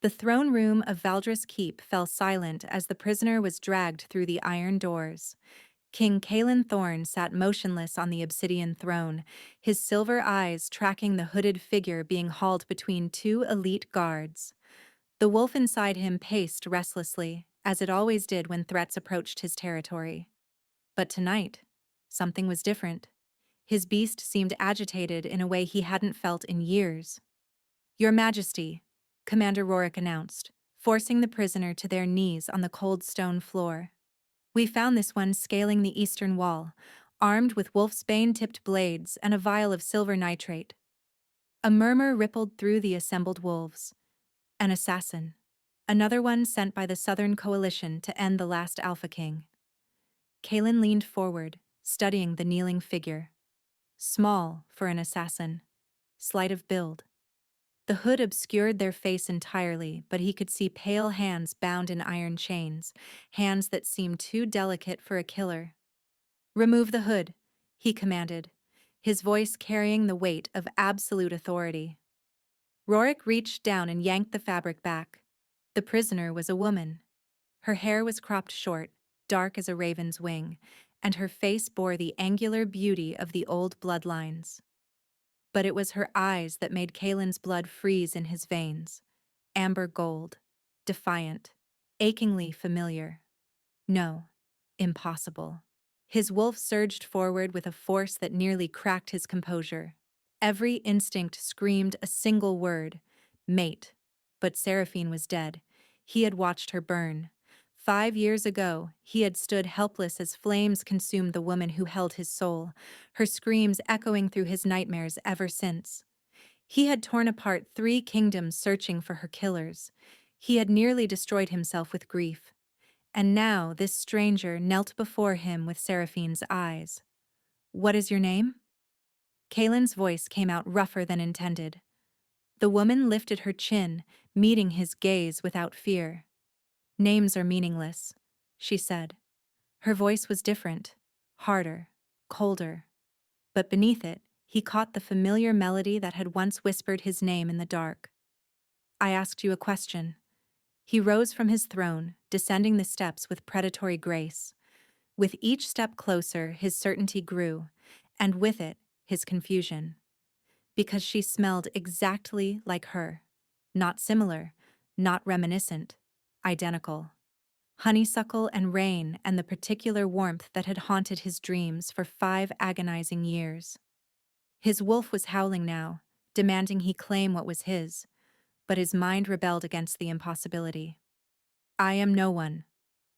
The throne room of Valdrris Keep fell silent as the prisoner was dragged through the iron doors. King Caelan Thorne sat motionless on the obsidian throne, his silver eyes tracking the hooded figure being hauled between two elite guards. The wolf inside him paced restlessly, as it always did when threats approached his territory. But tonight, something was different. His beast seemed agitated in a way he hadn't felt in years. "Your Majesty," Commander Rorik announced, forcing the prisoner to their knees on the cold stone floor. "We found this one scaling the eastern wall, armed with wolfsbane-tipped blades and a vial of silver nitrate." A murmur rippled through the assembled wolves. An assassin. Another one sent by the Southern Coalition to end the last Alpha King. Caelan leaned forward, studying the kneeling figure. Small for an assassin. Slight of build. The hood obscured their face entirely, but he could see pale hands bound in iron chains, hands that seemed too delicate for a killer. "Remove the hood," he commanded, his voice carrying the weight of absolute authority. Rorik reached down and yanked the fabric back. The prisoner was a woman. Her hair was cropped short, dark as a raven's wing, and her face bore the angular beauty of the old bloodlines. But it was her eyes that made Caelan's blood freeze in his veins. Amber gold, defiant, achingly familiar. No, impossible. His wolf surged forward with a force that nearly cracked his composure. Every instinct screamed a single word: mate. But Seraphine was dead. He had watched her burn. 5 years ago, he had stood helpless as flames consumed the woman who held his soul, her screams echoing through his nightmares ever since. He had torn apart 3 kingdoms searching for her killers. He had nearly destroyed himself with grief. And now this stranger knelt before him with Seraphine's eyes. "What is your name?" Caelan's voice came out rougher than intended. The woman lifted her chin, meeting his gaze without fear. "Names are meaningless," she said. Her voice was different, harder, colder. But beneath it, he caught the familiar melody that had once whispered his name in the dark. "I asked you a question." He rose from his throne, descending the steps with predatory grace. With each step closer, his certainty grew, and with it, his confusion. Because she smelled exactly like her. Not similar, not reminiscent, identical. Honeysuckle and rain and the particular warmth that had haunted his dreams for 5 agonizing years. His wolf was howling now, demanding he claim what was his, but his mind rebelled against the impossibility. "I am no one,"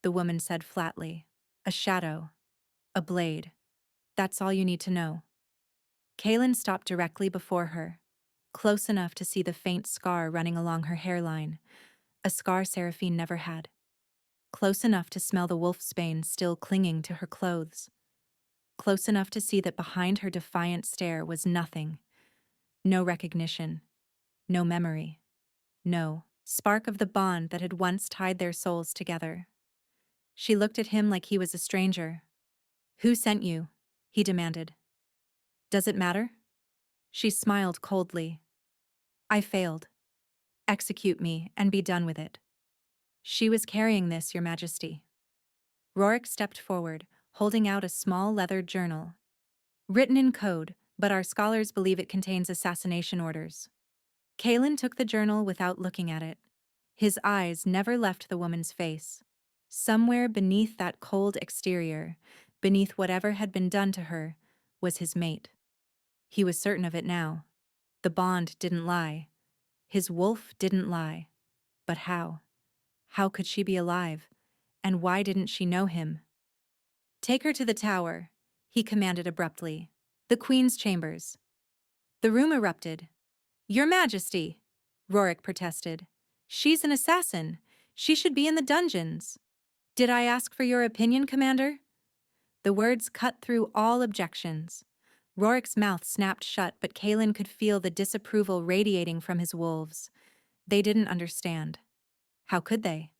the woman said flatly. "A shadow. A blade. That's all you need to know." Caelan stopped directly before her, close enough to see the faint scar running along her hairline, a scar Seraphine never had. Close enough to smell the wolfsbane still clinging to her clothes. Close enough to see that behind her defiant stare was nothing. No recognition. No memory. No spark of the bond that had once tied their souls together. She looked at him like he was a stranger. "Who sent you?" he demanded. "Does it matter?" She smiled coldly. "I failed. Execute me and be done with it." "She was carrying this, Your Majesty." Rorik stepped forward, holding out a small leather journal. "Written in code, but our scholars believe it contains assassination orders." Caelan took the journal without looking at it. His eyes never left the woman's face. Somewhere beneath that cold exterior, beneath whatever had been done to her, was his mate. He was certain of it now. The bond didn't lie. His wolf didn't lie. But how? How could she be alive? And why didn't she know him? "Take her to the tower," he commanded abruptly. "The Queen's chambers." The room erupted. "Your Majesty!" Rorik protested. "She's an assassin. She should be in the dungeons." "Did I ask for your opinion, Commander?" The words cut through all objections. Rorik's mouth snapped shut, but Caelan could feel the disapproval radiating from his wolves. They didn't understand. How could they?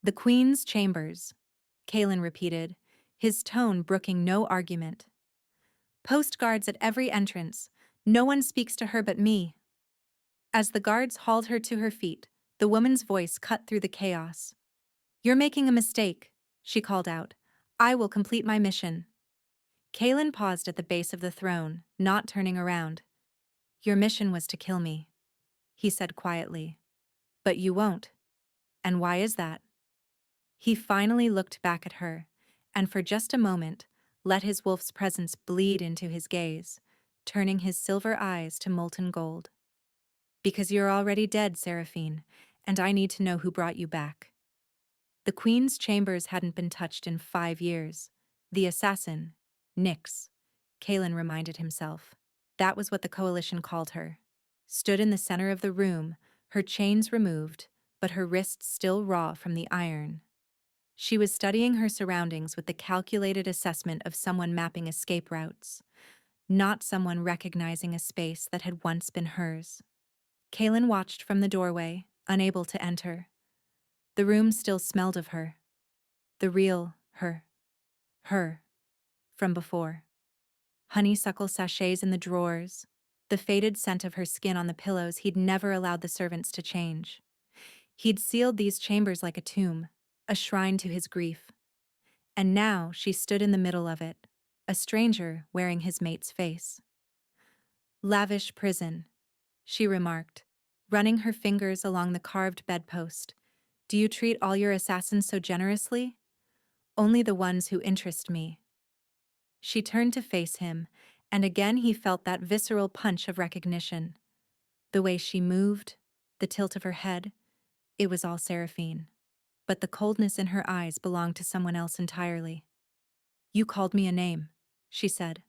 "The Queen's chambers," Caelan repeated, his tone brooking no argument. "Post guards at every entrance. No one speaks to her but me." As the guards hauled her to her feet, The woman's voice cut through the chaos. "You're making a mistake," she called out. "I will complete my mission." Kaelin paused at the base of the throne, not turning around. "Your mission was to kill me," he said quietly. "But you won't. And why is that?" He finally looked back at her, and for just a moment, let his wolf's presence bleed into his gaze, turning his silver eyes to molten gold. "Because you're already dead, Seraphine, and I need to know who brought you back." The Queen's chambers hadn't been touched in 5 years. The assassin, Nyx, Kaelin reminded himself. That was what the Coalition called her. Stood in the center of the room, her chains removed, but her wrists still raw from the iron. She was studying her surroundings with the calculated assessment of someone mapping escape routes, not someone recognizing a space that had once been hers. Kaelin watched from the doorway, unable to enter. The room still smelled of her. The real her. Her. From before. Honeysuckle sachets in the drawers, the faded scent of her skin on the pillows he'd never allowed the servants to change. He'd sealed these chambers like a tomb, a shrine to his grief. And now she stood in the middle of it, a stranger wearing his mate's face. "Lavish prison," she remarked, running her fingers along the carved bedpost. "Do you treat all your assassins so generously?" "Only the ones who interest me." She turned to face him, and again he felt that visceral punch of recognition. The way she moved, the tilt of her head, it was all Seraphine. But the coldness in her eyes belonged to someone else entirely. "You called me a name," she said.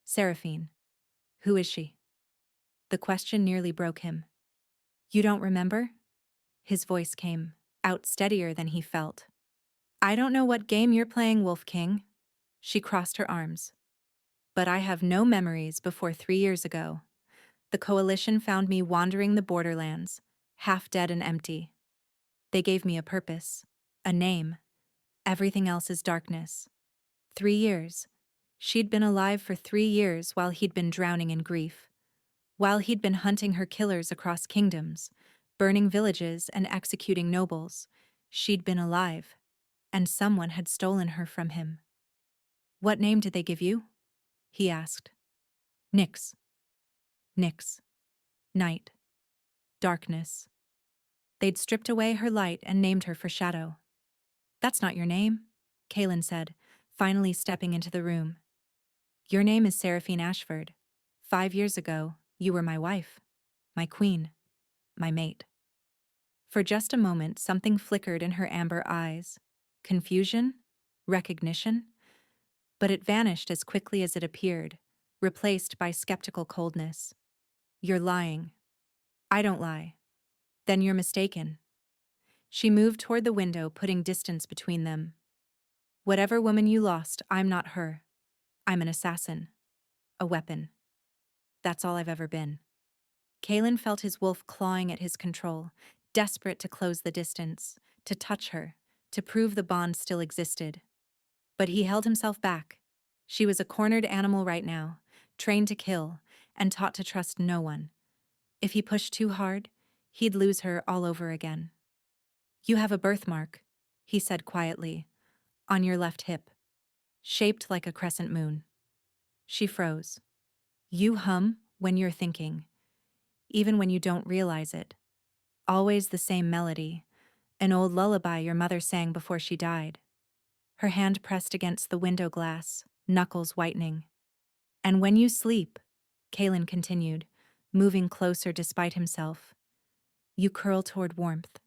"Seraphine. Who is she?" The question nearly broke him. "You don't remember?" His voice came, out steadier than he felt. "I don't know what game you're playing, Wolf King." She crossed her arms. "But I have no memories before 3 years ago. The Coalition found me wandering the borderlands, half dead and empty. They gave me a purpose, a name. Everything else is darkness. 3 years. She'd been alive for 3 years while he'd been drowning in grief. While he'd been hunting her killers across kingdoms, burning villages and executing nobles, she'd been alive, and someone had stolen her from him." "What name did they give you?" he asked. "Nyx." Nyx. Night. Darkness. They'd stripped away her light and named her for Shadow. "That's not your name," Kaelin said, finally stepping into the room. "Your name is Seraphine Ashford. 5 years ago, you were my wife, my queen, my mate." For just a moment, something flickered in her amber eyes. Confusion? Recognition? But it vanished as quickly as it appeared, replaced by skeptical coldness. "You're lying." "I don't lie." "Then you're mistaken." She moved toward the window, putting distance between them. "Whatever woman you lost, I'm not her. I'm an assassin. A weapon. That's all I've ever been." Kaelin felt his wolf clawing at his control, desperate to close the distance, to touch her, to prove the bond still existed. But he held himself back. She was a cornered animal right now, trained to kill, and taught to trust no one. If he pushed too hard, he'd lose her all over again. "You have a birthmark," he said quietly, "on your left hip. Shaped like a crescent moon." She froze. "You hum when you're thinking, even when you don't realize it. Always the same melody, an old lullaby your mother sang before she died." Her hand pressed against the window glass, knuckles whitening. "And when you sleep," Kaelin continued, moving closer despite himself, "you curl toward warmth.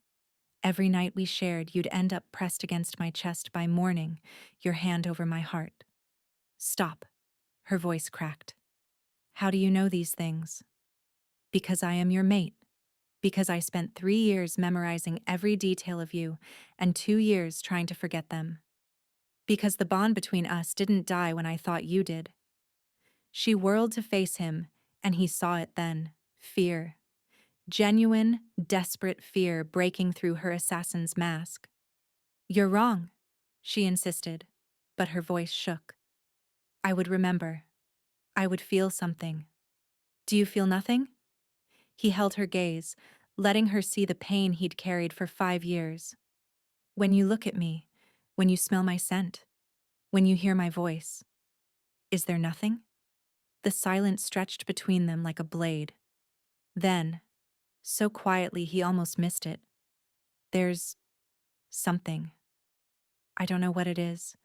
Every night we shared, you'd end up pressed against my chest by morning, your hand over my heart." "Stop," her voice cracked. "How do you know these things?" "Because I am your mate. Because I spent 3 years memorizing every detail of you and 2 years trying to forget them. Because the bond between us didn't die when I thought you did." She whirled to face him, and he saw it then. Fear. Genuine, desperate fear breaking through her assassin's mask. "You're wrong," she insisted, but her voice shook. "I would remember. I would feel something." "Do you feel nothing?" He held her gaze, letting her see the pain he'd carried for 5 years. When you look at me, when you smell my scent, when you hear my voice, is there nothing? The silence stretched between them like a blade. Then, so quietly he almost missed it, there's something. I don't know what it is.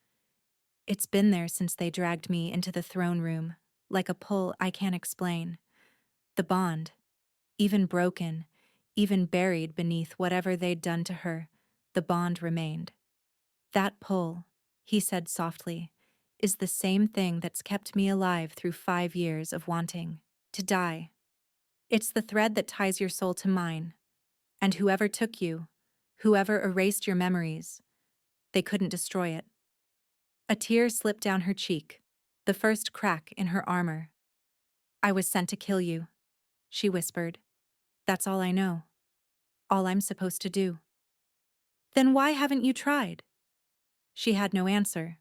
It's been there since they dragged me into the throne room, like a pull I can't explain. The bond, even broken, even buried beneath whatever they'd done to her, the bond remained. That pull, he said softly, is the same thing that's kept me alive through 5 years of wanting to die. It's the thread that ties your soul to mine, and whoever took you, whoever erased your memories, they couldn't destroy it. A tear slipped down her cheek, the first crack in her armor. I was sent to kill you, she whispered. That's all I know. All I'm supposed to do. Then why haven't you tried? She had no answer.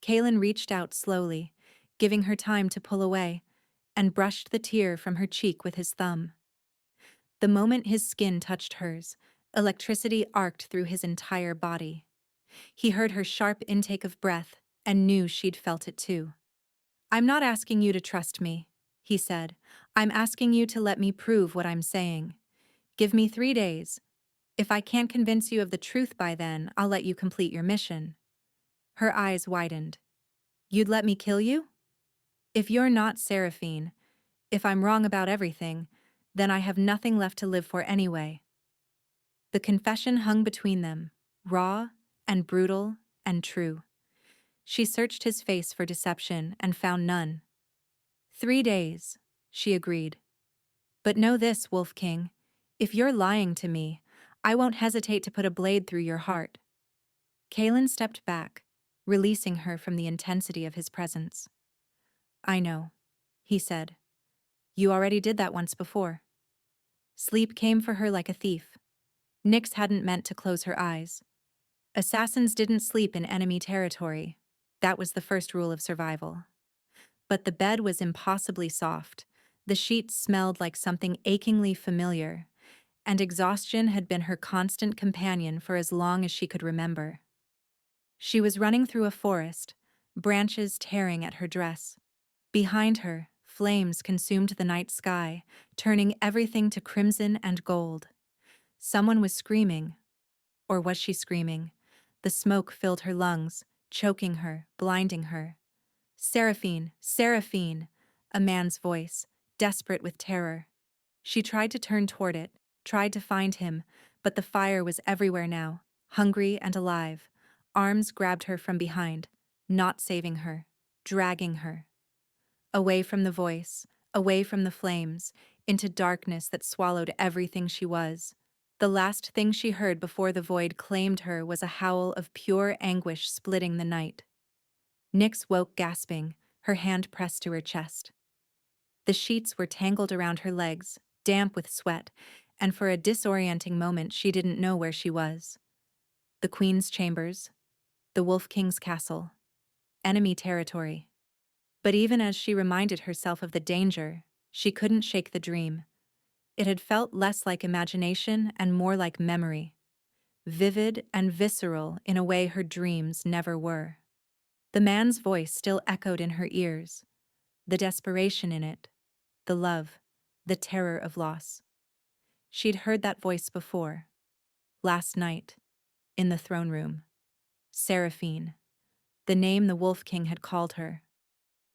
Kaelin reached out slowly, giving her time to pull away, and brushed the tear from her cheek with his thumb. The moment his skin touched hers, electricity arced through his entire body. He heard her sharp intake of breath and knew she'd felt it too. I'm not asking you to trust me, he said. I'm asking you to let me prove what I'm saying. Give me 3 days. If I can't convince you of the truth by then, I'll let you complete your mission. Her eyes widened. You'd let me kill you? If you're not Seraphine, if I'm wrong about everything, then I have nothing left to live for anyway. The confession hung between them, raw and brutal and true. She searched his face for deception and found none. 3 days, she agreed. But know this, Wolf King, if you're lying to me, I won't hesitate to put a blade through your heart. Kaelin stepped back, releasing her from the intensity of his presence. I know, he said. You already did that once before. Sleep came for her like a thief. Nyx hadn't meant to close her eyes. Assassins didn't sleep in enemy territory. That was the first rule of survival. But the bed was impossibly soft. The sheets smelled like something achingly familiar, and exhaustion had been her constant companion for as long as she could remember. She was running through a forest, branches tearing at her dress. Behind her, flames consumed the night sky, turning everything to crimson and gold. Someone was screaming. Or was she screaming? The smoke filled her lungs, choking her, blinding her. Seraphine, Seraphine! A man's voice, desperate with terror. She tried to turn toward it, tried to find him, but the fire was everywhere now, hungry and alive. Arms grabbed her from behind, not saving her, dragging her. Away from the voice, away from the flames, into darkness that swallowed everything she was. The last thing she heard before the void claimed her was a howl of pure anguish splitting the night. Nyx woke gasping, her hand pressed to her chest. The sheets were tangled around her legs, damp with sweat, and for a disorienting moment she didn't know where she was. The Queen's chambers, the Wolf King's castle, enemy territory. But even as she reminded herself of the danger, she couldn't shake the dream. It had felt less like imagination and more like memory, vivid and visceral in a way her dreams never were. The man's voice still echoed in her ears, the desperation in it, the love, the terror of loss. She'd heard that voice before, last night, in the throne room. Seraphine, the name the Wolf King had called her,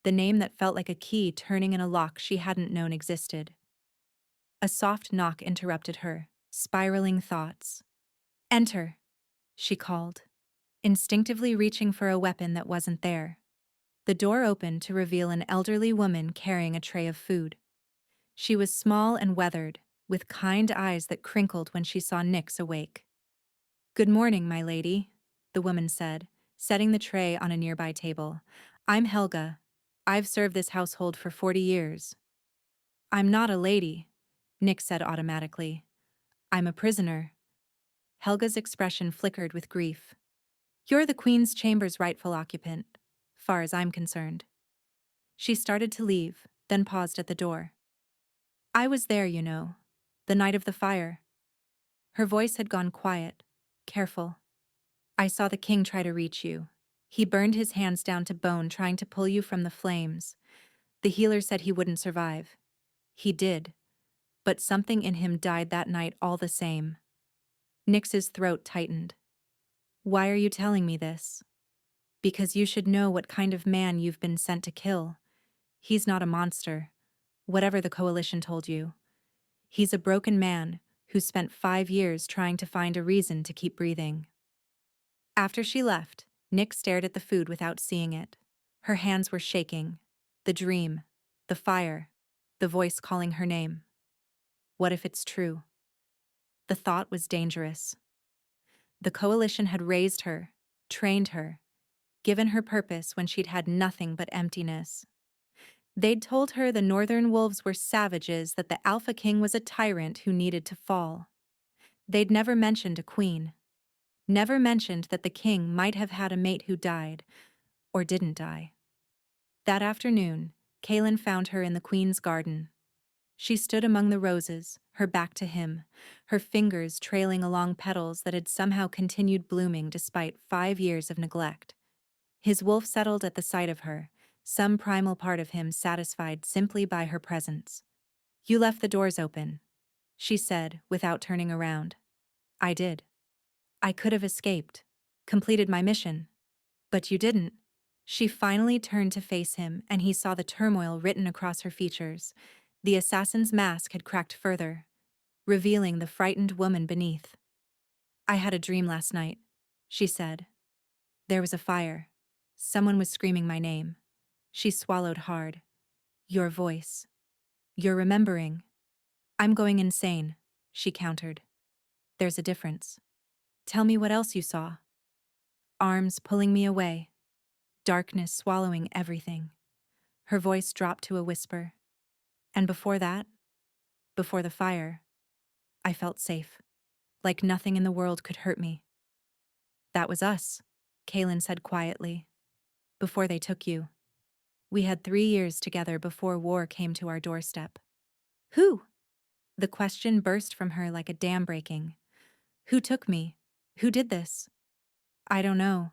the name that felt like a key turning in a lock she hadn't known existed. A soft knock interrupted her, spiraling thoughts. Enter, she called, instinctively reaching for a weapon that wasn't there. The door opened to reveal an elderly woman carrying a tray of food. She was small and weathered, with kind eyes that crinkled when she saw Nyx awake. Good morning, my lady, the woman said, setting the tray on a nearby table. I'm Helga. I've served this household for 40 years. I'm not a lady, Nyx said automatically. I'm a prisoner. Helga's expression flickered with grief. You're the Queen's chamber's rightful occupant, far as I'm concerned. She started to leave, then paused at the door. I was there, you know. The night of the fire. Her voice had gone quiet, careful. I saw the king try to reach you. He burned his hands down to bone trying to pull you from the flames. The healer said he wouldn't survive. He did. But something in him died that night all the same. Nyx's throat tightened. Why are you telling me this? Because you should know what kind of man you've been sent to kill. He's not a monster, whatever the coalition told you. He's a broken man who spent 5 years trying to find a reason to keep breathing. After she left, Nyx stared at the food without seeing it. Her hands were shaking. The dream, the fire, the voice calling her name. What if it's true? The thought was dangerous. The coalition had raised her, trained her, given her purpose when she'd had nothing but emptiness. They'd told her the northern wolves were savages, that the Alpha King was a tyrant who needed to fall. They'd never mentioned a queen. Never mentioned that the king might have had a mate who died, or didn't die. That afternoon, Kaelin found her in the queen's garden. She stood among the roses, her back to him, her fingers trailing along petals that had somehow continued blooming despite 5 years of neglect. His wolf settled at the sight of her, some primal part of him satisfied simply by her presence. You left the doors open, she said, without turning around. I did. I could have escaped, completed my mission. But you didn't. She finally turned to face him, and he saw the turmoil written across her features. The assassin's mask had cracked further, revealing the frightened woman beneath. I had a dream last night, she said. There was a fire. Someone was screaming my name. She swallowed hard. Your voice. You're remembering. I'm going insane, she countered. There's a difference. Tell me what else you saw. Arms pulling me away. Darkness swallowing everything. Her voice dropped to a whisper. And before that, before the fire, I felt safe. Like nothing in the world could hurt me. That was us, Kaelin said quietly. Before they took you. We had 3 years together before war came to our doorstep. Who? The question burst from her like a dam breaking. Who took me? Who did this? I don't know.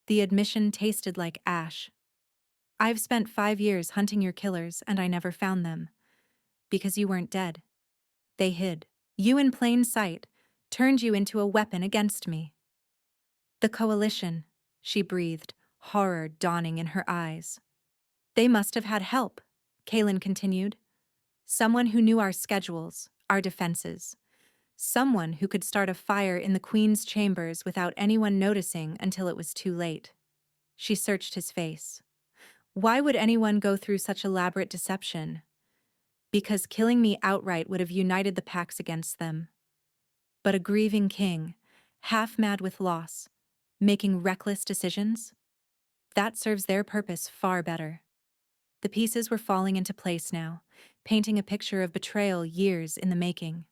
The admission tasted like ash. I've spent 5 years hunting your killers and I never found them. Because you weren't dead. They hid you in plain sight, turned you into a weapon against me. The coalition, she breathed, horror dawning in her eyes. They must have had help, Kaelin continued. Someone who knew our schedules, our defenses. Someone who could start a fire in the Queen's chambers without anyone noticing until it was too late. She searched his face. Why would anyone go through such elaborate deception? Because killing me outright would have united the packs against them. But a grieving king, half mad with loss, making reckless decisions? That serves their purpose far better. The pieces were falling into place now, painting a picture of betrayal years in the making.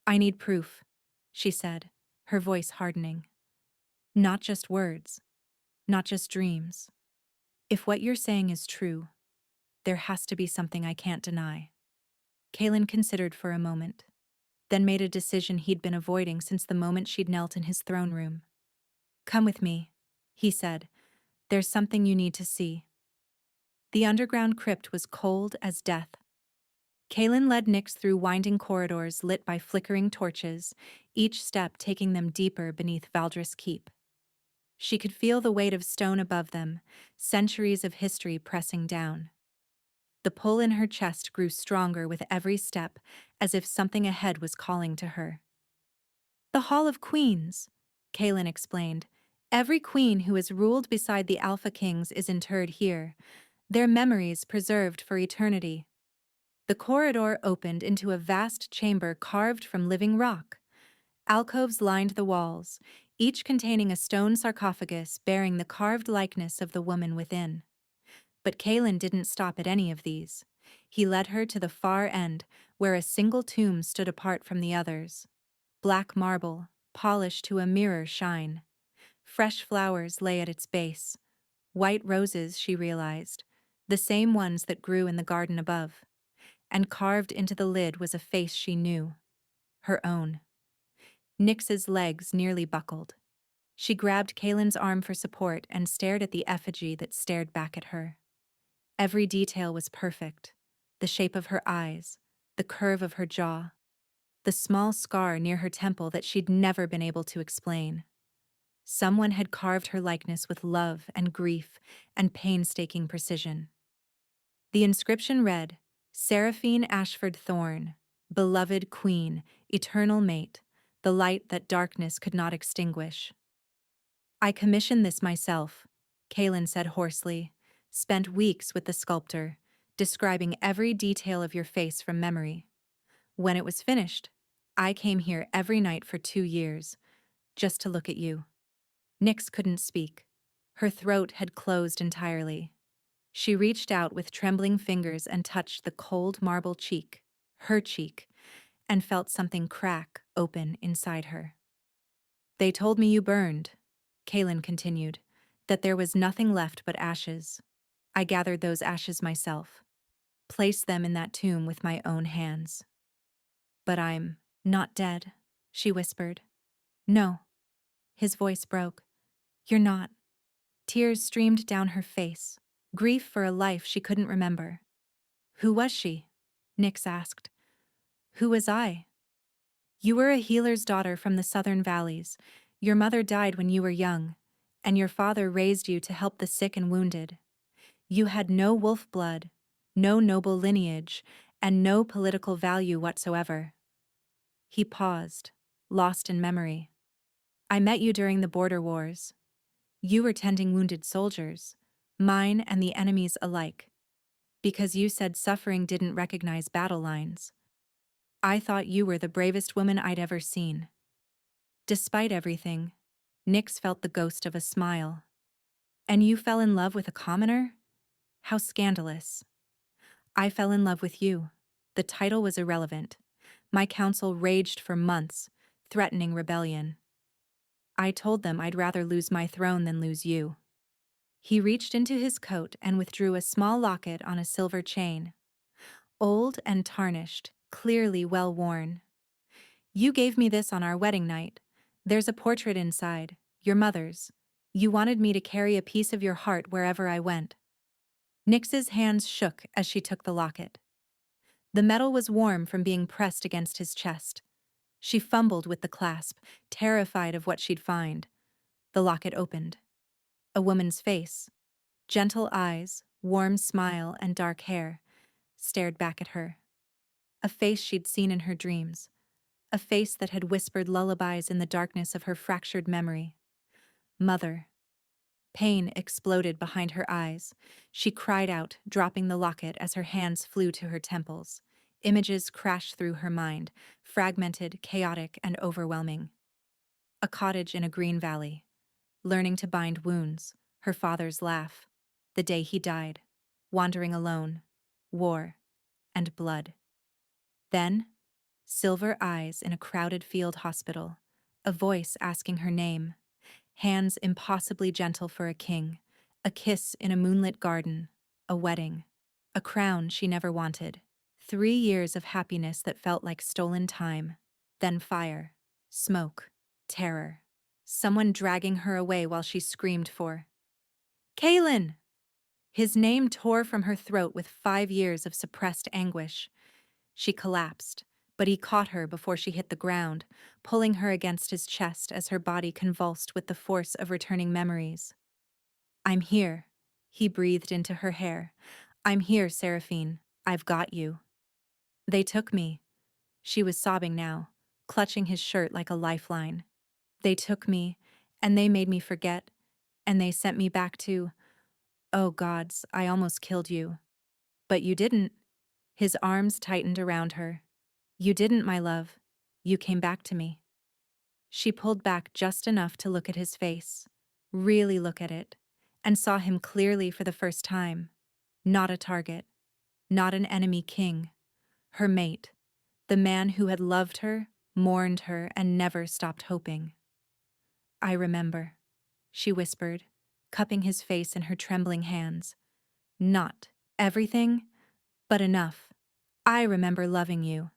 I need proof, she said, her voice hardening. Not just words, not just dreams. If what you're saying is true, there has to be something I can't deny. Kaelin considered for a moment, then made a decision he'd been avoiding since the moment she'd knelt in his throne room. Come with me, he said. There's something you need to see. The underground crypt was cold as death. Kaelin led Nyx through winding corridors lit by flickering torches, each step taking them deeper beneath Valdrris Keep. She could feel the weight of stone above them, centuries of history pressing down. The pull in her chest grew stronger with every step, as if something ahead was calling to her. The Hall of Queens, Kaelin explained. Every queen who has ruled beside the Alpha Kings is interred here, their memories preserved for eternity. The corridor opened into a vast chamber carved from living rock. Alcoves lined the walls, each containing a stone sarcophagus bearing the carved likeness of the woman within. But Kaelin didn't stop at any of these. He led her to the far end, where a single tomb stood apart from the others. Black marble, polished to a mirror shine. Fresh flowers lay at its base. White roses, she realized, the same ones that grew in the garden above. and carved into the lid was a face she knew. Her own. Nyx's legs nearly buckled. She grabbed Kaylin's arm for support and stared at the effigy that stared back at her. Every detail was perfect. The shape of her eyes, the curve of her jaw, the small scar near her temple that she'd never been able to explain. Someone had carved her likeness with love and grief and painstaking precision. The inscription read, "Seraphine Ashford Thorne, beloved queen, eternal mate, the light that darkness could not extinguish." "I commissioned this myself," Kaylin said hoarsely. "Spent weeks with the sculptor, describing every detail of your face from memory. When it was finished, I came here every night for 2 years, just to look at you." Nyx couldn't speak. Her throat had closed entirely. She reached out with trembling fingers and touched the cold marble cheek, her cheek, and felt something crack open inside her. "They told me you burned," Kaylin continued, "that there was nothing left but ashes. I gathered those ashes myself, placed them in that tomb with my own hands." "But I'm not dead," she whispered. "No." His voice broke. "You're not." Tears streamed down her face, grief for a life she couldn't remember. "Who was she?" Nyx asked. "Who was I?" "You were a healer's daughter from the southern valleys. Your mother died when you were young, and your father raised you to help the sick and wounded. You had no wolf blood, no noble lineage, and no political value whatsoever." He paused, lost in memory. "I met you during the border wars. You were tending wounded soldiers, mine and the enemy's alike, because you said suffering didn't recognize battle lines. I thought you were the bravest woman I'd ever seen." Despite everything, Nyx felt the ghost of a smile. "And you fell in love with a commoner? How scandalous." "I fell in love with you." The title was irrelevant. "My council raged for months, threatening rebellion. I told them I'd rather lose my throne than lose you." He reached into his coat and withdrew a small locket on a silver chain. Old and tarnished, clearly well worn. "You gave me this on our wedding night. There's a portrait inside, your mother's. You wanted me to carry a piece of your heart wherever I went." Nyx's hands shook as she took the locket. The metal was warm from being pressed against his chest. She fumbled with the clasp, terrified of what she'd find. The locket opened. A woman's face, gentle eyes, warm smile, and dark hair, stared back at her. A face she'd seen in her dreams. A face that had whispered lullabies in the darkness of her fractured memory. Mother. Pain exploded behind her eyes. She cried out, dropping the locket as her hands flew to her temples. Images crashed through her mind, fragmented, chaotic, and overwhelming. A cottage in a green valley. Learning to bind wounds. Her father's laugh. The day he died. Wandering alone. War. And blood. Then, silver eyes in a crowded field hospital. A voice asking her name. Hands impossibly gentle for a king. A kiss in a moonlit garden. A wedding. A crown she never wanted. 3 years of happiness that felt like stolen time. Then fire. Smoke. Terror. Someone dragging her away while she screamed for "Kaylin!" His name tore from her throat with 5 years of suppressed anguish. She collapsed, but he caught her before she hit the ground, pulling her against his chest as her body convulsed with the force of returning memories. "I'm here," he breathed into her hair. "I'm here, Seraphine. I've got you." "They took me." She was sobbing now, clutching his shirt like a lifeline. "They took me, and they made me forget, and they sent me back to— oh gods, I almost killed you." "But you didn't." His arms tightened around her. "You didn't, my love. You came back to me." She pulled back just enough to look at his face, really look at it, and saw him clearly for the first time. Not a target, not an enemy king. Her mate, the man who had loved her, mourned her, and never stopped hoping. "I remember," she whispered, cupping his face in her trembling hands. "Not everything, but enough. I remember loving you.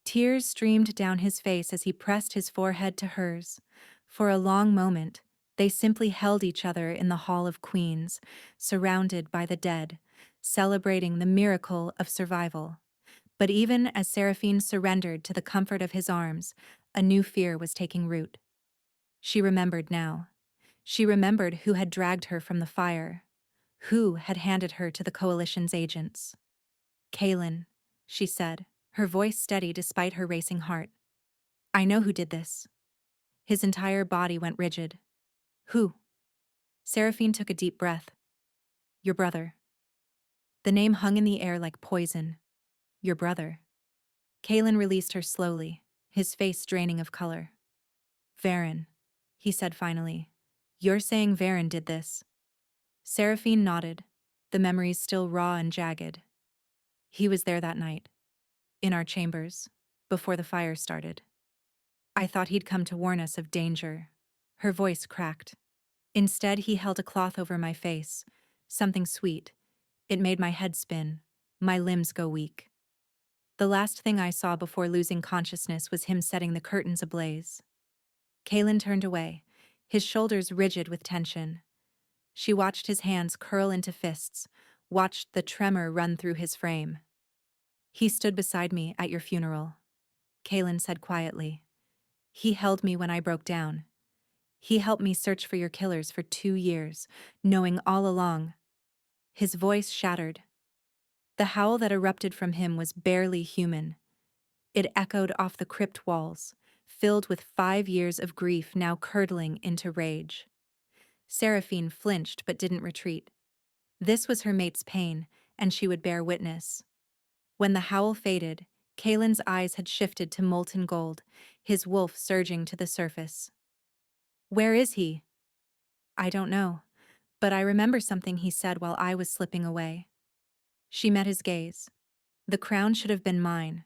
Tears streamed down his face as he pressed his forehead to hers. For a long moment, they simply held each other in the Hall of Queens, surrounded by the dead, celebrating the miracle of survival. But even as Seraphine surrendered to the comfort of his arms, a new fear was taking root. She remembered now. She remembered who had dragged her from the fire, who had handed her to the Coalition's agents. Kaelin, she said, her voice steady despite her racing heart. I know who did this. His entire body went rigid. Who? Seraphine took a deep breath. Your brother. The name hung in the air like poison. Your brother. Kaelin released her slowly, his face draining of color. Varen, he said finally. You're saying Varen did this? Seraphine nodded, the memories still raw and jagged. He was there that night. In our chambers, before the fire started. I thought he'd come to warn us of danger. Her voice cracked. Instead, he held a cloth over my face, something sweet. It made my head spin, my limbs go weak. The last thing I saw before losing consciousness was him setting the curtains ablaze. Kaelin turned away, his shoulders rigid with tension. She watched his hands curl into fists, watched the tremor run through his frame. He stood beside me at your funeral, Kaelin said quietly. He held me when I broke down. He helped me search for your killers for 2 years, knowing all along. His voice shattered. The howl that erupted from him was barely human. It echoed off the crypt walls, filled with 5 years of grief now curdling into rage. Seraphine flinched but didn't retreat. This was her mate's pain, and she would bear witness. When the howl faded, Kaelin's eyes had shifted to molten gold, his wolf surging to the surface. Where is he? I don't know, but I remember something he said while I was slipping away. She met his gaze. The crown should have been mine.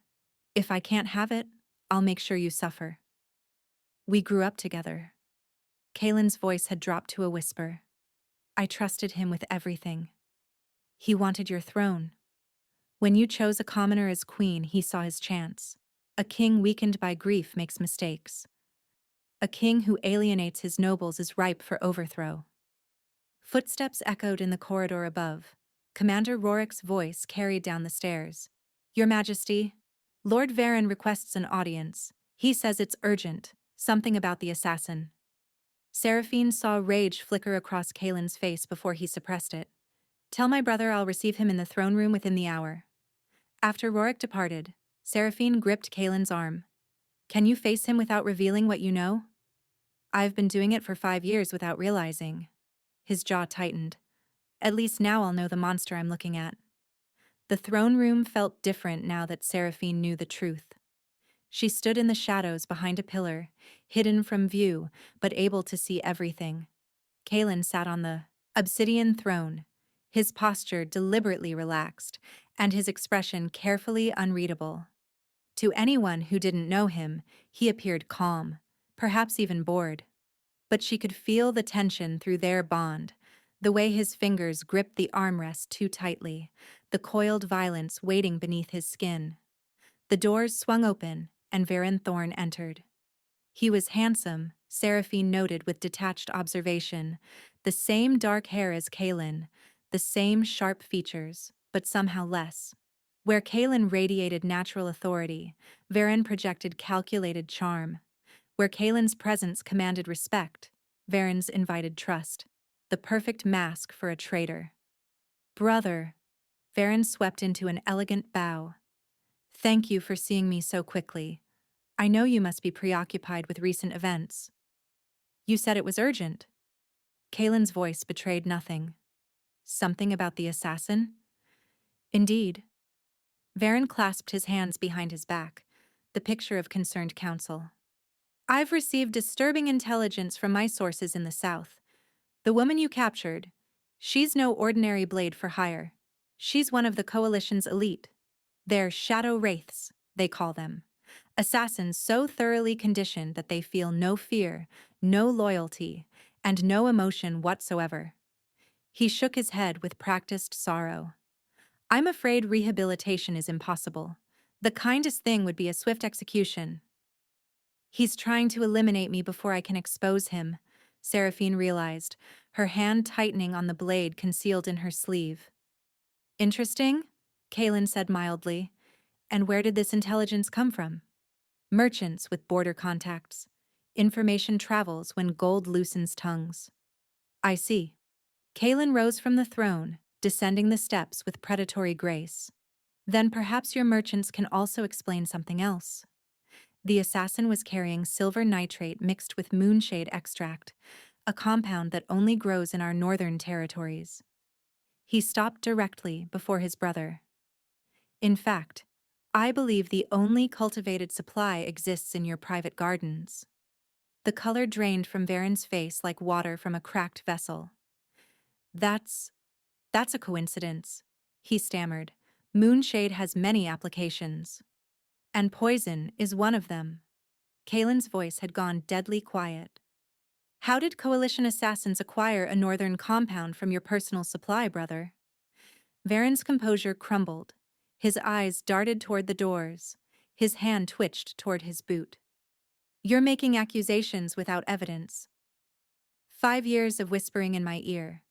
If I can't have it, I'll make sure you suffer. We grew up together. Kaelin's voice had dropped to a whisper. I trusted him with everything. He wanted your throne. When you chose a commoner as queen, he saw his chance. A king weakened by grief makes mistakes. A king who alienates his nobles is ripe for overthrow. Footsteps echoed in the corridor above. Commander Rorik's voice carried down the stairs. Your Majesty, Lord Varen requests an audience. He says it's urgent, something about the assassin. Seraphine saw rage flicker across Kaelin's face before he suppressed it. Tell my brother I'll receive him in the throne room within the hour. After Rorik departed, Seraphine gripped Kaelin's arm. Can you face him without revealing what you know? I've been doing it for 5 years without realizing. His jaw tightened. At least now I'll know the monster I'm looking at. The throne room felt different now that Seraphine knew the truth. She stood in the shadows behind a pillar, hidden from view, but able to see everything. Kaelin sat on the obsidian throne, his posture deliberately relaxed, and his expression carefully unreadable. To anyone who didn't know him, he appeared calm, perhaps even bored. But she could feel the tension through their bond, the way his fingers gripped the armrest too tightly, the coiled violence waiting beneath his skin. The doors swung open, and Varen Thorn entered. He was handsome, Seraphine noted with detached observation, the same dark hair as Kaelin, the same sharp features, but somehow less. Where Kaelin radiated natural authority, Varen projected calculated charm. Where Kaelin's presence commanded respect, Varen's invited trust. The perfect mask for a traitor. Brother. Varen swept into an elegant bow. Thank you for seeing me so quickly. I know you must be preoccupied with recent events. You said it was urgent. Kaelin's voice betrayed nothing. Something about the assassin? Indeed. Varen clasped his hands behind his back, the picture of concerned counsel. I've received disturbing intelligence from my sources in the south. The woman you captured, she's no ordinary blade for hire. She's one of the Coalition's elite. They're shadow wraiths, they call them. Assassins so thoroughly conditioned that they feel no fear, no loyalty, and no emotion whatsoever. He shook his head with practiced sorrow. I'm afraid rehabilitation is impossible. The kindest thing would be a swift execution. He's trying to eliminate me before I can expose him, Seraphine realized, her hand tightening on the blade concealed in her sleeve. Interesting, Kaelin said mildly. And where did this intelligence come from? Merchants with border contacts. Information travels when gold loosens tongues. I see. Kaelin rose from the throne, descending the steps with predatory grace. Then perhaps your merchants can also explain something else. The assassin was carrying silver nitrate mixed with moonshade extract, a compound that only grows in our northern territories. He stopped directly before his brother. In fact, I believe the only cultivated supply exists in your private gardens. The color drained from Varen's face like water from a cracked vessel. That's a coincidence, he stammered. Moonshade has many applications. And poison is one of them. Kaelin's voice had gone deadly quiet. How did Coalition assassins acquire a northern compound from your personal supply, brother? Varen's composure crumbled. His eyes darted toward the doors. His hand twitched toward his boot. You're making accusations without evidence. 5 years of whispering in my ear.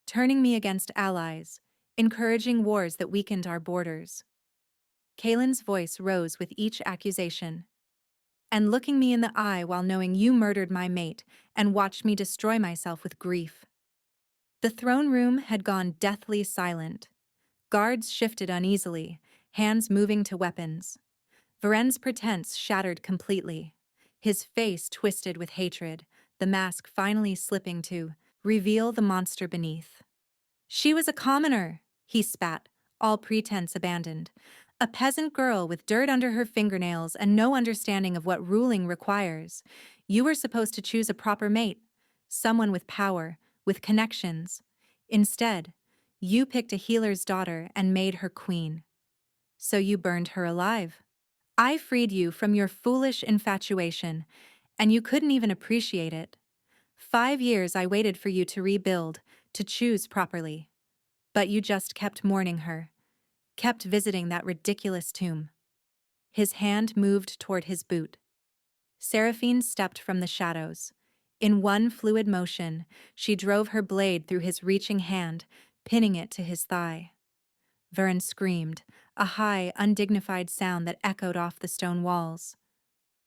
Turning me against allies. Encouraging wars that weakened our borders. Kaelin's voice rose with each accusation. And looking me in the eye while knowing you murdered my mate and watched me destroy myself with grief. The throne room had gone deathly silent. Guards shifted uneasily, hands moving to weapons. Varen's pretense shattered completely. His face twisted with hatred, the mask finally slipping to reveal the monster beneath. She was a commoner, he spat, all pretense abandoned. A peasant girl with dirt under her fingernails and no understanding of what ruling requires. You were supposed to choose a proper mate, someone with power, with connections. Instead, you picked a healer's daughter and made her queen. So you burned her alive. I freed you from your foolish infatuation, and you couldn't even appreciate it. 5 years I waited for you to rebuild, to choose properly. But you just kept mourning her. Kept visiting that ridiculous tomb. His hand moved toward his boot. Seraphine stepped from the shadows. In one fluid motion, she drove her blade through his reaching hand, pinning it to his thigh. Varen screamed, a high, undignified sound that echoed off the stone walls.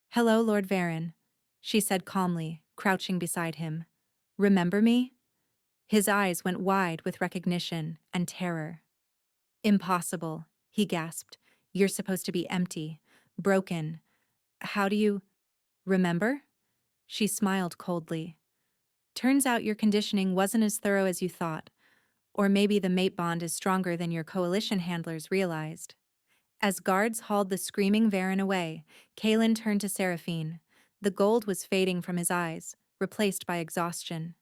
Hello, Lord Varen, she said calmly, crouching beside him. Remember me? His eyes went wide with recognition and terror. Impossible, he gasped. You're supposed to be empty, broken. How do you remember? She smiled coldly. Turns out your conditioning wasn't as thorough as you thought. Or maybe the mate bond is stronger than your coalition handlers realized. As guards hauled the screaming Varen away, Kaelin turned to Seraphine. The gold was fading from his eyes, replaced by exhaustion.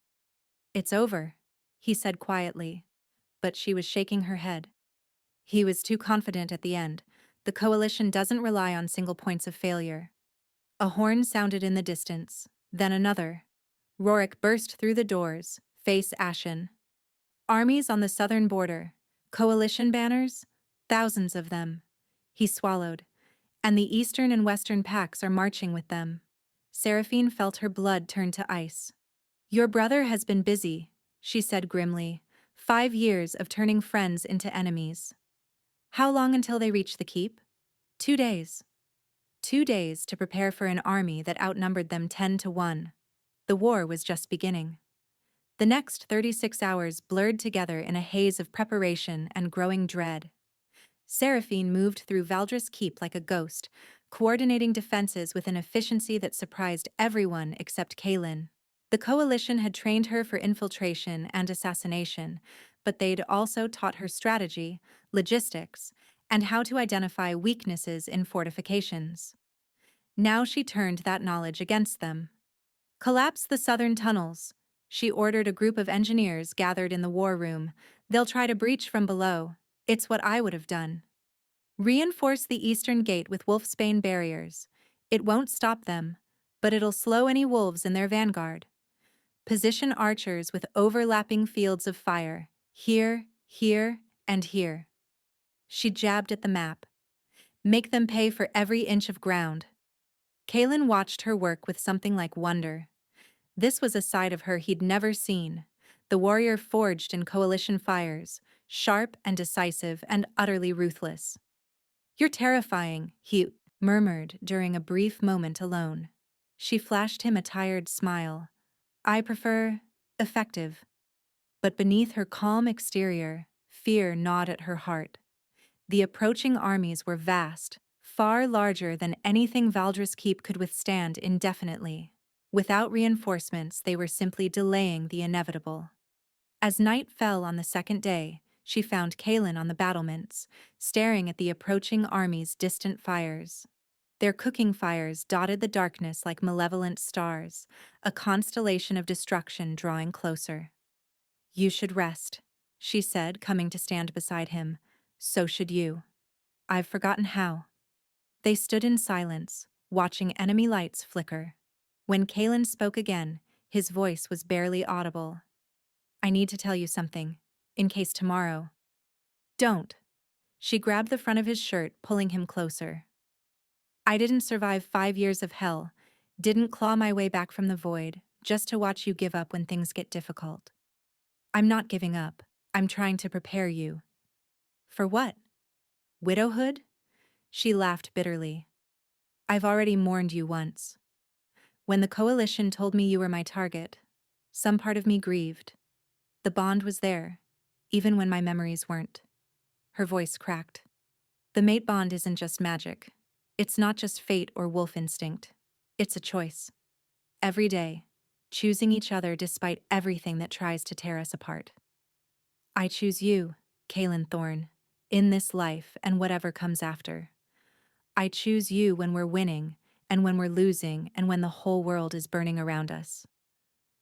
It's over, he said quietly, but she was shaking her head. He was too confident at the end. The coalition doesn't rely on single points of failure. A horn sounded in the distance, then another. Rorik burst through the doors, face ashen. Armies on the southern border. Coalition banners? Thousands of them. He swallowed. And the eastern and western packs are marching with them. Seraphine felt her blood turn to ice. Your brother has been busy, she said grimly. 5 years of turning friends into enemies. How long until they reach the keep? 2 days. 2 days to prepare for an army that outnumbered them 10 to 1. The war was just beginning. The next 36 hours blurred together in a haze of preparation and growing dread. Seraphine moved through Valdrris Keep like a ghost, coordinating defenses with an efficiency that surprised everyone except Kaelin. The coalition had trained her for infiltration and assassination, but they'd also taught her strategy, logistics, and how to identify weaknesses in fortifications. Now she turned that knowledge against them. Collapse the southern tunnels, she ordered a group of engineers gathered in the war room. They'll try to breach from below. It's what I would have done. Reinforce the eastern gate with wolfsbane barriers. It won't stop them, but it'll slow any wolves in their vanguard. Position archers with overlapping fields of fire, here, and here. She jabbed at the map. Make them pay for every inch of ground. Kaelin watched her work with something like wonder. This was a side of her he'd never seen. The warrior forged in coalition fires, sharp and decisive and utterly ruthless. You're terrifying, he murmured during a brief moment alone. She flashed him a tired smile. I prefer effective. But beneath her calm exterior, fear gnawed at her heart. The approaching armies were vast, far larger than anything Valdrris Keep could withstand indefinitely. Without reinforcements, they were simply delaying the inevitable. As night fell on the second day, she found Kaelin on the battlements, staring at the approaching army's distant fires. Their cooking fires dotted the darkness like malevolent stars, a constellation of destruction drawing closer. You should rest, she said, coming to stand beside him. So should you. I've forgotten how. They stood in silence, watching enemy lights flicker. When Kaelin spoke again, his voice was barely audible. I need to tell you something, in case tomorrow. Don't. She grabbed the front of his shirt, pulling him closer. I didn't survive 5 years of hell, didn't claw my way back from the void, just to watch you give up when things get difficult. I'm not giving up. I'm trying to prepare you. For what? Widowhood? She laughed bitterly. I've already mourned you once. When the coalition told me you were my target, some part of me grieved. The bond was there, even when my memories weren't. Her voice cracked. The mate bond isn't just magic. It's not just fate or wolf instinct. It's a choice. Every day, choosing each other despite everything that tries to tear us apart. I choose you, Kaelin Thorne, in this life and whatever comes after. I choose you when we're winning, and when we're losing, and when the whole world is burning around us.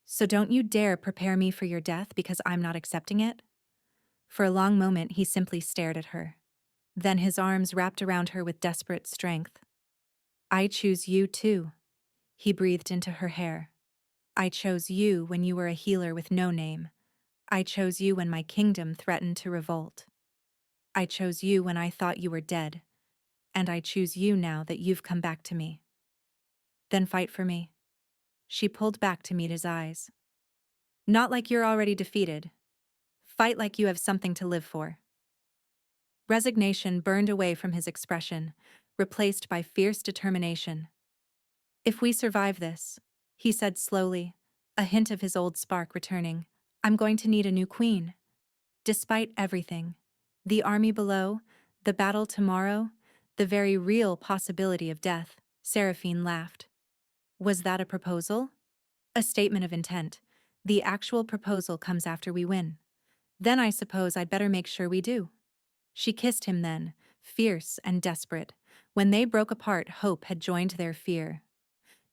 So don't you dare prepare me for your death because I'm not accepting it. For a long moment, he simply stared at her. Then his arms wrapped around her with desperate strength. I choose you too. He breathed into her hair. I chose you when you were a healer with no name. I chose you when my kingdom threatened to revolt. I chose you when I thought you were dead. And I choose you now that you've come back to me. Then fight for me. She pulled back to meet his eyes. Not like you're already defeated. Fight like you have something to live for. Resignation burned away from his expression, replaced by fierce determination. If we survive this, he said slowly, a hint of his old spark returning, I'm going to need a new queen. Despite everything, the army below, the battle tomorrow, the very real possibility of death, Seraphine laughed. Was that a proposal? A statement of intent. The actual proposal comes after we win. Then I suppose I'd better make sure we do. She kissed him then, fierce and desperate. When they broke apart, hope had joined their fear.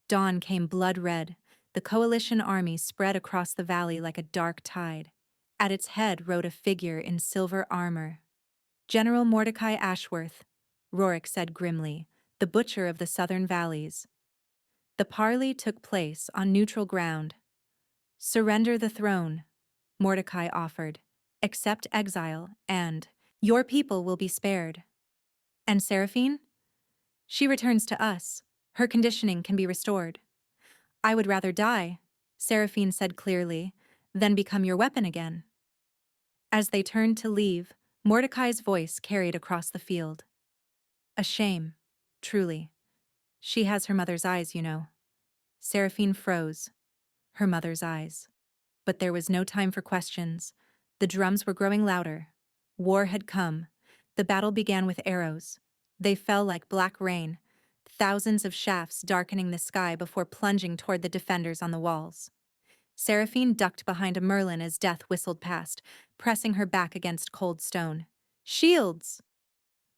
Dawn came blood-red. The coalition army spread across the valley like a dark tide. At its head rode a figure in silver armor. General Mordecai Ashworth, Rorik said grimly, the butcher of the southern valleys. The parley took place on neutral ground. Surrender the throne, Mordecai offered. Accept exile, and your people will be spared. And Seraphine? She returns to us. Her conditioning can be restored. I would rather die, Seraphine said clearly, than become your weapon again. As they turned to leave, Mordecai's voice carried across the field. A shame, truly. She has her mother's eyes, you know. Seraphine froze. Her mother's eyes. But there was no time for questions. The drums were growing louder. War had come. The battle began with arrows. They fell like black rain, thousands of shafts darkening the sky before plunging toward the defenders on the walls. Seraphine ducked behind a merlin as death whistled past, pressing her back against cold stone. Shields!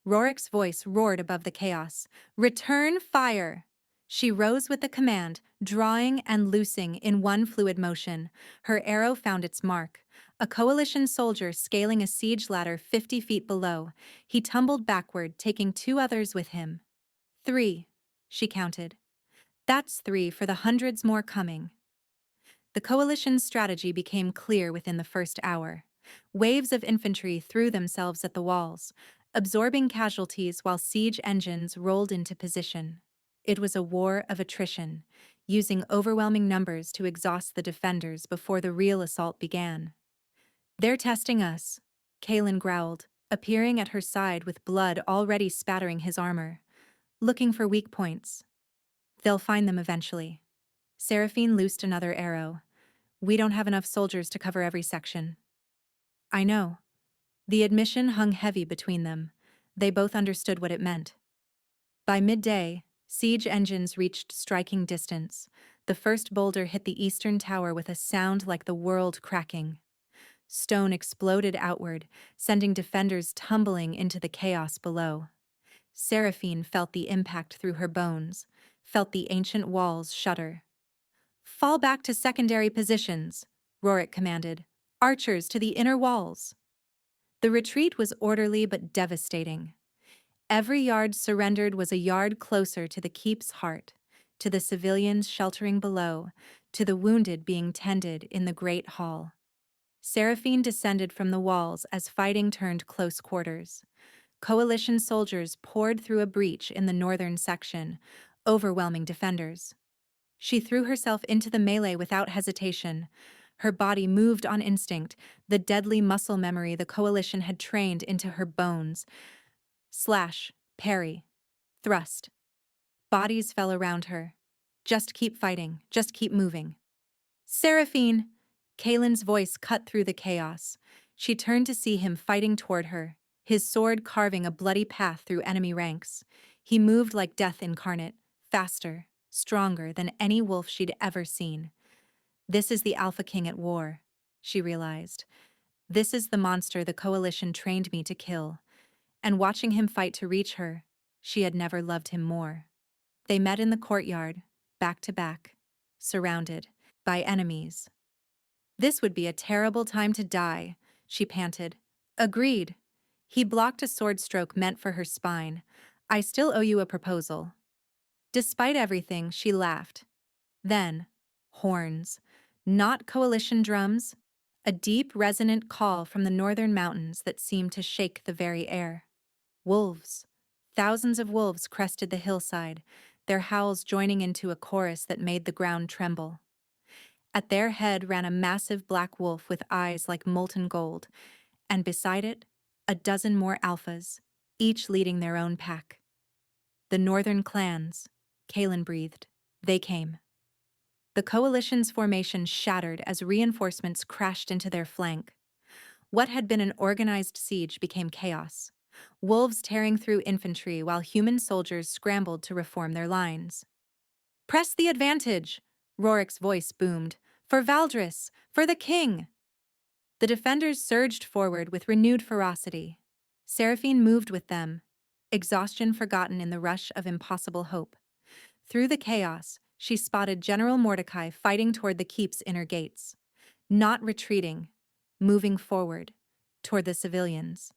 Rorik's voice roared above the chaos. Return fire! She rose with the command, drawing and loosing in one fluid motion. Her arrow found its mark. A coalition soldier scaling a siege ladder 50 feet below. He tumbled backward, taking 2 others with him. 3, she counted. That's 3 for the hundreds more coming. The coalition's strategy became clear within the first hour. Waves of infantry threw themselves at the walls. absorbing casualties while siege engines rolled into position. It was a war of attrition, using overwhelming numbers to exhaust the defenders before the real assault began. "They're testing us," Kalen growled, appearing at her side with blood already spattering his armor. "Looking for weak points. They'll find them eventually." Seraphine loosed another arrow. "We don't have enough soldiers to cover every section." "I know." The admission hung heavy between them. They both understood what it meant. By midday, siege engines reached striking distance. The first boulder hit the eastern tower with a sound like the world cracking. Stone exploded outward, sending defenders tumbling into the chaos below. Seraphine felt the impact through her bones, felt the ancient walls shudder. "Fall back to secondary positions," Rorik commanded. "Archers to the inner walls." The retreat was orderly but devastating. Every yard surrendered was a yard closer to the keep's heart, to the civilians sheltering below, to the wounded being tended in the great hall. Seraphine descended from the walls as fighting turned close quarters. Coalition soldiers poured through a breach in the northern section, overwhelming defenders. She threw herself into the melee without hesitation. Her body moved on instinct, the deadly muscle memory the coalition had trained into her bones. Slash, parry, thrust. Bodies fell around her. "Just keep fighting, just keep moving." "Seraphine!" Kalen's voice cut through the chaos. She turned to see him fighting toward her, his sword carving a bloody path through enemy ranks. He moved like death incarnate, faster, stronger than any wolf she'd ever seen. "This is the Alpha King at war," she realized. "This is the monster the Coalition trained me to kill." And watching him fight to reach her, she had never loved him more. They met in the courtyard, back to back, surrounded by enemies. "This would be a terrible time to die," she panted. "Agreed." He blocked a sword stroke meant for her spine. "I still owe you a proposal." Despite everything, she laughed. Then, horns. Not coalition drums. A deep, resonant call from the northern mountains that seemed to shake the very air. Wolves. Thousands of wolves crested the hillside, their howls joining into a chorus that made the ground tremble. At their head ran a massive black wolf with eyes like molten gold, and beside it, a dozen more alphas, each leading their own pack. "The northern clans," Kalen breathed. "They came." The coalition's formation shattered as reinforcements crashed into their flank. What had been an organized siege became chaos. Wolves tearing through infantry while human soldiers scrambled to reform their lines. "Press the advantage!" Rorik's voice boomed. "For Valdrris! For the king!" The defenders surged forward with renewed ferocity. Seraphine moved with them, exhaustion forgotten in the rush of impossible hope. Through the chaos, she spotted General Mordecai fighting toward the keep's inner gates. Not retreating, moving forward, toward the civilians.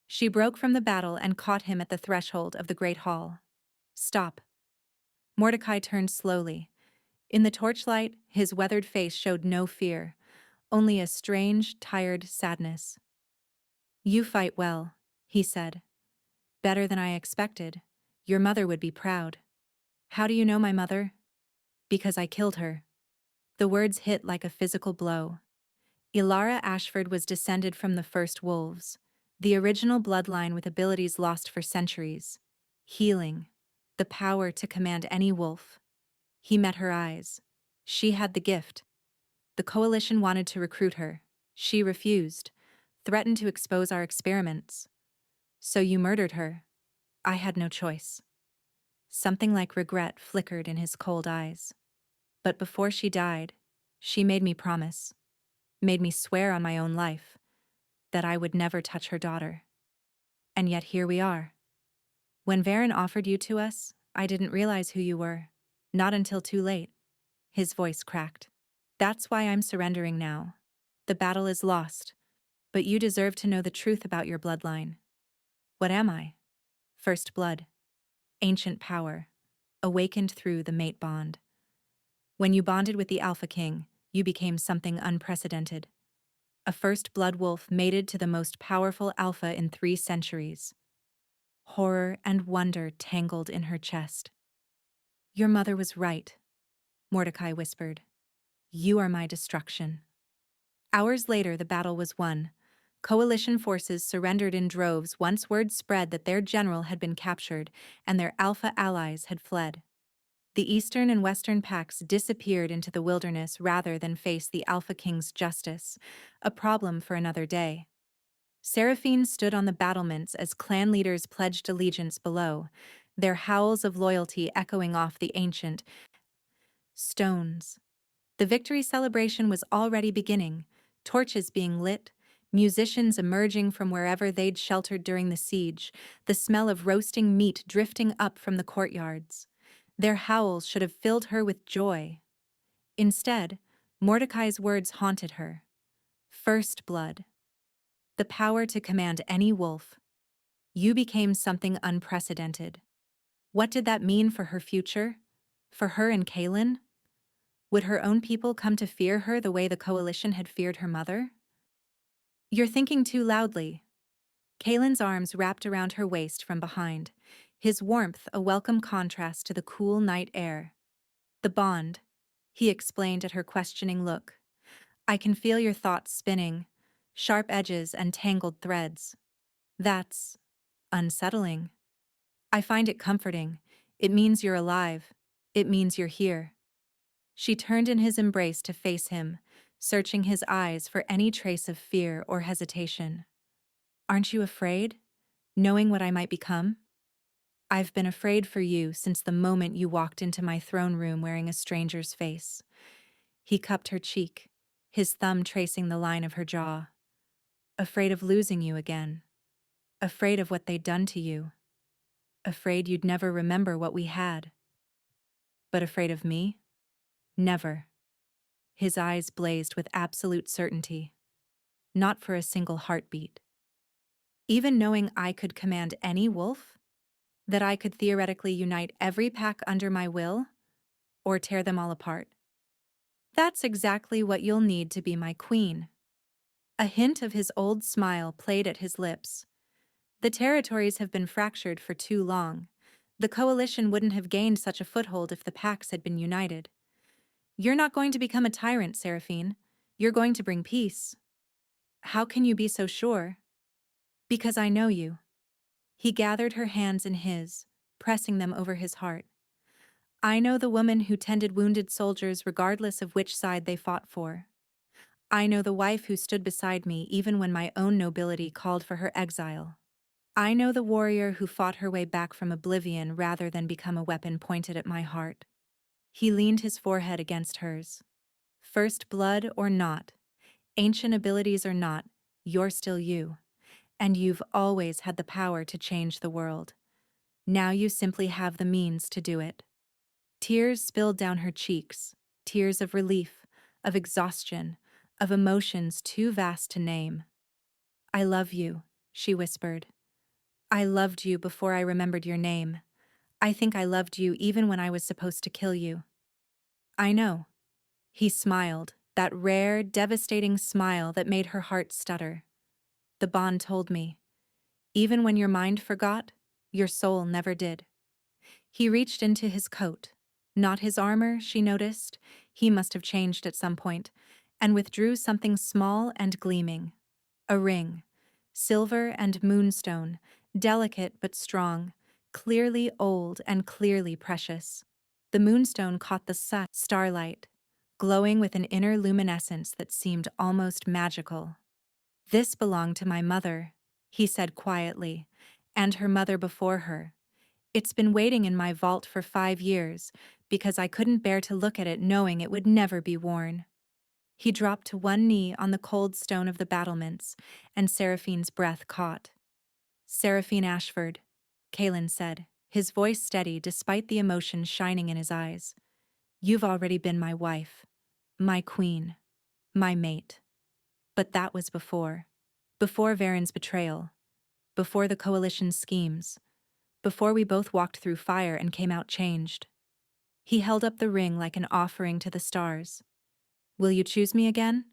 She broke from the battle and caught him at the threshold of the great hall. "Stop." Mordecai turned slowly. In the torchlight, his weathered face showed no fear, only a strange, tired sadness. "You fight well," he said. "Better than I expected. Your mother would be proud." "How do you know my mother?" "Because I killed her." The words hit like a physical blow. Ilara Ashford was descended from the first wolves, the original bloodline with abilities lost for centuries. Healing, the power to command any wolf. He met her eyes. She had the gift. The coalition wanted to recruit her. She refused, threatened to expose our experiments. "So you murdered her." "I had no choice." Something like regret flickered in his cold eyes. "But before she died, she made me promise, made me swear on my own life, that I would never touch her daughter. And yet here we are. When Varen offered you to us, I didn't realize who you were. Not until too late." His voice cracked. "That's why I'm surrendering now. The battle is lost, but you deserve to know the truth about your bloodline." "What am I?" "First blood. Ancient power. Awakened through the mate bond. When you bonded with the Alpha King, you became something unprecedented. A first blood wolf mated to the most powerful alpha in 3 centuries. horror and wonder tangled in her chest. "Your mother was right," Mordecai whispered. "You are my destruction." Hours later, the battle was won. Coalition forces surrendered in droves once word spread that their general had been captured and their Alpha allies had fled. The Eastern and Western packs disappeared into the wilderness rather than face the Alpha King's justice, a problem for another day. Seraphine stood on the battlements as clan leaders pledged allegiance below, their howls of loyalty echoing off the ancient stones. The victory celebration was already beginning, torches being lit, musicians emerging from wherever they'd sheltered during the siege, the smell of roasting meat drifting up from the courtyards. Their howls should have filled her with joy. Instead, Mordecai's words haunted her. First blood. The power to command any wolf. You became something unprecedented. What did that mean for her future? For her and Kaelin? Would her own people come to fear her the way the coalition had feared her mother? "You're thinking too loudly." Kaelin's arms wrapped around her waist from behind, his warmth a welcome contrast to the cool night air. "The bond," he explained at her questioning look. "I can feel your thoughts spinning, sharp edges and tangled threads. That's unsettling. I find it comforting. It means you're alive. It means you're here." She turned in his embrace to face him, searching his eyes for any trace of fear or hesitation. "Aren't you afraid, knowing what I might become?" "I've been afraid for you since the moment you walked into my throne room wearing a stranger's face." He cupped her cheek, his thumb tracing the line of her jaw. "Afraid of losing you again. Afraid of what they'd done to you. Afraid you'd never remember what we had. But afraid of me? Never." His eyes blazed with absolute certainty. "Not for a single heartbeat. Even knowing I could command any wolf? That I could theoretically unite every pack under my will? Or tear them all apart? That's exactly what you'll need to be my queen." A hint of his old smile played at his lips. The territories have been fractured for too long. The coalition wouldn't have gained such a foothold if the packs had been united. "You're not going to become a tyrant, Seraphine. You're going to bring peace." "How can you be so sure?" "Because I know you." He gathered her hands in his, pressing them over his heart. "I know the woman who tended wounded soldiers regardless of which side they fought for. I know the wife who stood beside me even when my own nobility called for her exile. I know the warrior who fought her way back from oblivion rather than become a weapon pointed at my heart." He leaned his forehead against hers. "First blood or not, ancient abilities or not, you're still you. And you've always had the power to change the world. Now you simply have the means to do it." Tears spilled down her cheeks, tears of relief, of exhaustion, of emotions too vast to name. "I love you," she whispered. "I loved you before I remembered your name. I think I loved you even when I was supposed to kill you." "I know." He smiled, that rare, devastating smile that made her heart stutter. "The bond told me. Even when your mind forgot, your soul never did." He reached into his coat, not his armor, she noticed, he must have changed at some point, and withdrew something small and gleaming. A ring, silver and moonstone, delicate but strong, clearly old and clearly precious. The moonstone caught the starlight, glowing with an inner luminescence that seemed almost magical. "This belonged to my mother," he said quietly, "and her mother before her. It's been waiting in my vault for 5 years, because I couldn't bear to look at it knowing it would never be worn." He dropped to one knee on the cold stone of the battlements, and Seraphine's breath caught. "Seraphine Ashford," Kaelin said, his voice steady despite the emotion shining in his eyes. "You've already been my wife, my queen, my mate. But that was before. Before Varen's betrayal. Before the coalition's schemes. Before we both walked through fire and came out changed." He held up the ring like an offering to the stars. "Will you choose me again?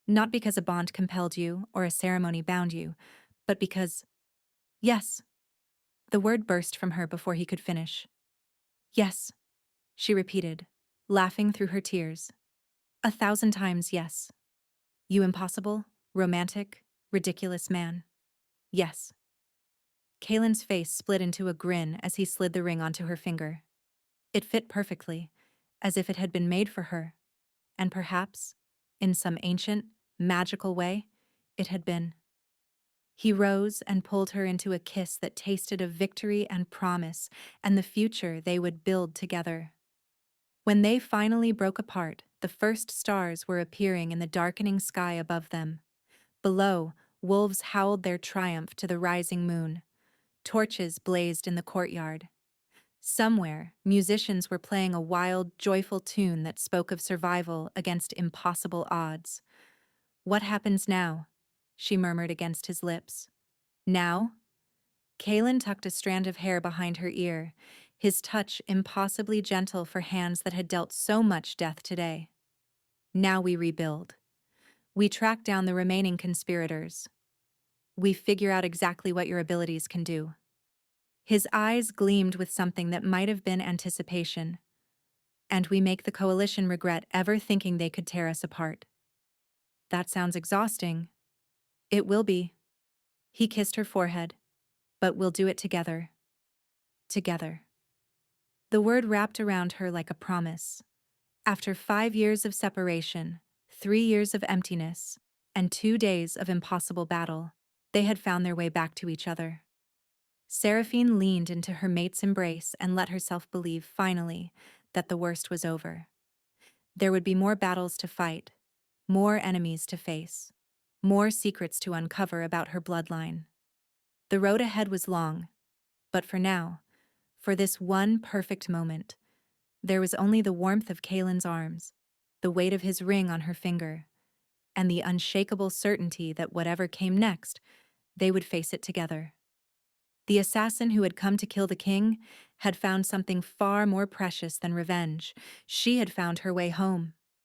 Not because a bond compelled you or a ceremony bound you, but because—" "Yes." The word burst from her before he could finish. Yes, she repeated, laughing through her tears. 1,000 times yes. You impossible, romantic, ridiculous man. Yes. Kalen's face split into a grin as he slid the ring onto her finger. It fit perfectly, as if it had been made for her. And perhaps, in some ancient, magical way, it had been. He rose and pulled her into a kiss that tasted of victory and promise and the future they would build together. When they finally broke apart, the first stars were appearing in the darkening sky above them. Below, wolves howled their triumph to the rising moon. Torches blazed in the courtyard. Somewhere, musicians were playing a wild, joyful tune that spoke of survival against impossible odds. What happens now? She murmured against his lips. Now? Kalen tucked a strand of hair behind her ear, his touch impossibly gentle for hands that had dealt so much death today. Now we rebuild. We track down the remaining conspirators. We figure out exactly what your abilities can do. His eyes gleamed with something that might have been anticipation. And we make the coalition regret ever thinking they could tear us apart. That sounds exhausting. It will be. He kissed her forehead. But we'll do it together. Together. The word wrapped around her like a promise. After 5 years of separation, 3 years of emptiness, and 2 days of impossible battle, they had found their way back to each other. Seraphine leaned into her mate's embrace and let herself believe, finally, that the worst was over. There would be more battles to fight, more enemies to face, more secrets to uncover about her bloodline. The road ahead was long, but for now, for this one perfect moment, there was only the warmth of Kalen's arms, the weight of his ring on her finger, and the unshakable certainty that whatever came next, they would face it together. The assassin who had come to kill the king had found something far more precious than revenge. She had found her way home.